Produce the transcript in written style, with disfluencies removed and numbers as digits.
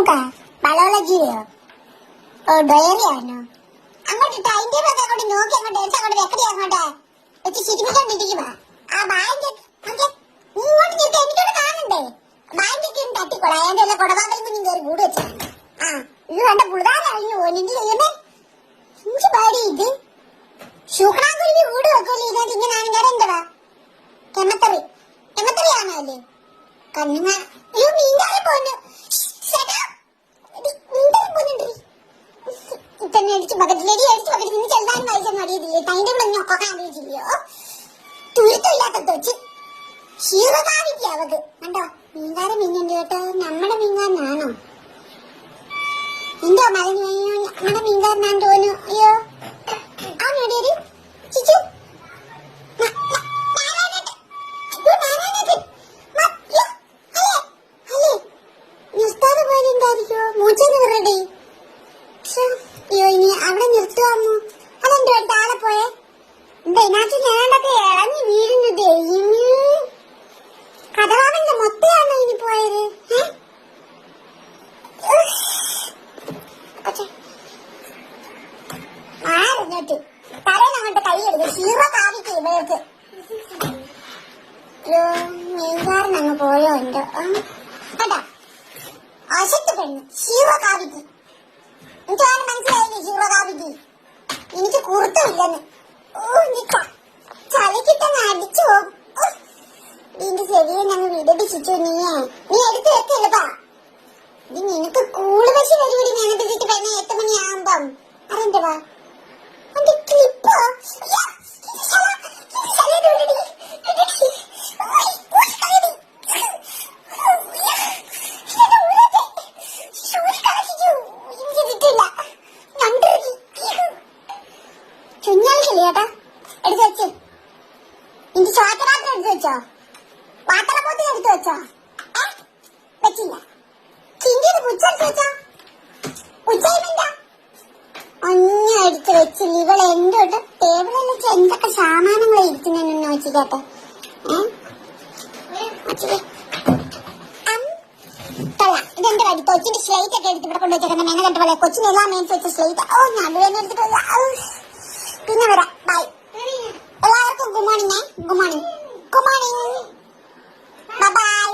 നോക്കാ ബയോളജിയോ ഡയറി ആണോ അങ്ങോട്ട് ടൈം ടേബിൾ ഒക്കെ അങ്ങോട്ട് നോക്കി അങ്ങോട്ട് എടുത്ത് അങ്ങോട്ട് വെക്കടി അങ്ങോട്ട് വെച്ച് ചിരിപ്പിച്ചോണ്ടിരിക്കുമ്പോ ആ ബാങ്ക് ഇങ്ങോട്ട് നിൽക്ക് എനിക്കോട് കാണണ്ടേ ബാങ്കൊക്കെ തട്ടിക്കൊള്ളാം അതിന്റെ എല്ലാം കൊടപാതലും കുഞ്ഞും കയറി കൂട് വെച്ചാ ആ ഇത് കണ്ട പുഴുതാനഴിഞ്ഞു പോലെങ്കിൽ ചെയ്യുമ്പോ ഇഞ്ചി പാടി ഇത് ശുക്രാങ്കുരുവി കൂട് വെക്കൂല്ലേ ഇതിനകത്ത് ഇങ്ങനെ ആണെങ്കിൽ എന്തുവാ കെമത്തറി ആണോ അല്ലേ കണ്ണുങ്ങ അയ്യോ മീൻകാരൻ പോന്നു തന്നെ അടിച്ച് ബക്കറ്റിലടി അടിച്ച് ബക്കറ്റിൽ നിന്ന് ചെല്ലാൻ വായിച്ചൊന്നും അറിയത്തില്ലേ തൈൻ്റെ ഇവിടെ ഞൊക്കൊക്കെ ആലോചിച്ചില്ലയോ തുരുത്തില്ലാത്ത വെച്ച് ക്ഷീറകാവിക്ക് അവക്ക് കണ്ടോ മീൻകാരൻ മീനുണ്ട് കേട്ടോ നമ്മുടെ മീൻകാരനാണോ എന്തോ മലഞ്ഞു നമ്മുടെ മീൻകാരനാന്ന് തോന്നുന്നു അയ്യോ ആണോടി ഒരു ചിച്ചു മൂച്ചെന്ന് പറയണ്ടേ അയ്യോ ഇനി അവിടെ നിർത്തുവാമോ അതെന്തോ താഴെ പോയെ എന്താ ഇതിനകത്ത് ഞാനൊക്കെ ഇളഞ്ഞു വീഴുന്നത് കഥവാണന്റെ മൊത്തയാണോ ഇനി പോയത് ആരഞ്ഞോട്ട് തലയിൽ അങ്ങോട്ട് കൈയെടുത്ത് ഹീറോ കാവിക്ക് ഇവർക്ക് മീൻകാരൻ അങ്ങ് പോയോ എന്തോ കേട്ടാ അശക്തി പെണ്ണ് ഹീറോ കാവിക്ക് എനിക്ക് ആരും മനസ്സിലായില്ലേ ഹീറോ കാവിക്ക് എനിക്ക് കുറുത്തമില്ലെന്ന് ചളിക്കിട്ടങ്ങ് അടിച്ചു പോകും ഇതിന്റെ ചെവിയെ ഞങ്ങൾ വിടടിച്ചു നീ എടുത്ത് വെക്കല്ലപ്പാ ഇത് നിനക്ക് കൂള് പശി വരുവിടി ഞങ്ങൾക്ക് പെണ്ണെ 8 മണിയാകുമ്പം അതെന്താ എന്റെ ക്ലിപ്പ് ചുഞ്ഞാലിക്കല്ലേ ചേട്ടാ എടുത്ത് വെച്ച് നിന്റെ ചോറ്റപാത്രം എടുത്ത് വെച്ചോ പാത്രപ്പോത്തി എടുത്ത് വെച്ചോ വെച്ചില്ല ചിന്തിയത് പുച്ചെടുത്ത് വെച്ചോ ഉച്ചയില്ല ഒന്നും എടുത്ത് വെച്ചില്ല ഇവളെ എന്തോട്ട് ടേബിളിൽ വെച്ച് എന്തൊക്കെ സാമാനങ്ങളെ ഇരിക്കുന്നതെന്ന് വെച്ചിട്ടെ ഇതെന്റെ വടി കൊച്ചിന്റെ സ്ലേറ്റ് ഒക്കെ എടുത്ത് ഇവിടെ കൊണ്ടുവച്ചേക്കുന്ന മെങ്ങ കണ്ട പോലെ കൊച്ചിനെല്ലാം മേടിച്ച് വെച്ച സ്ലേറ്റ് ഓ ഞാൻ വേണ്ടി എടുത്തിട്ടില്ല പിന്നെ വരാം ബൈ എല്ലാവർക്കും good morning good morning bye bye